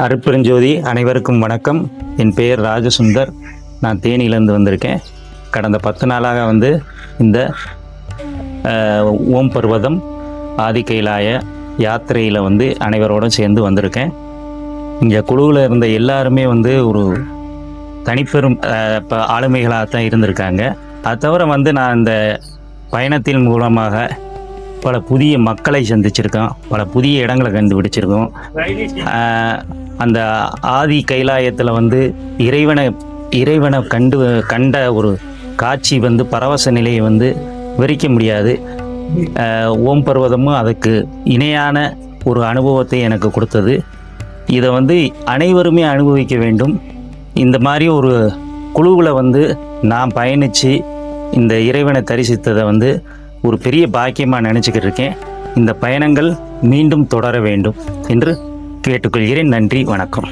அருட்பெருஞ்சோதி அனைவருக்கும் வணக்கம். என் பெயர் ராஜசுந்தர். நான் தேனியிலேருந்து வந்திருக்கேன். கடந்த 10 நாளாக இந்த ஓம் பர்வதம் ஆதி கைலாய யாத்திரையில் அனைவரோடும் சேர்ந்து வந்திருக்கேன். இங்கே குழுவில் இருந்த எல்லாருமே ஒரு தனிப்பெரும் ஆளுமைகளாக தான் இருந்திருக்காங்க. அது தவிர நான் இந்த பயணத்தின் மூலமாக பல புதிய மக்களை சந்திச்சிருக்கோம், பல புதிய இடங்களை கண்டுபிடிச்சிருக்கோம். அந்த ஆதி கைலாயத்தில் இறைவனை கண்ட ஒரு காட்சி பரவச நிலையை விவரிக்க முடியாது. ஓம் பர்வதமும் அதுக்கு இணையான ஒரு அனுபவத்தை எனக்கு கொடுத்தது. இதை அனைவருமே அனுபவிக்க வேண்டும். இந்த மாதிரி ஒரு குழுவில் நான் பயணித்து இந்த இறைவனை தரிசித்ததை ஒரு பெரிய பாக்கியமாக நினச்சிக்கிட்டு இருக்கேன். இந்த பயணங்கள் மீண்டும் தொடர வேண்டும் என்று கேட்டுக்கொள்கிறேன். நன்றி, வணக்கம்.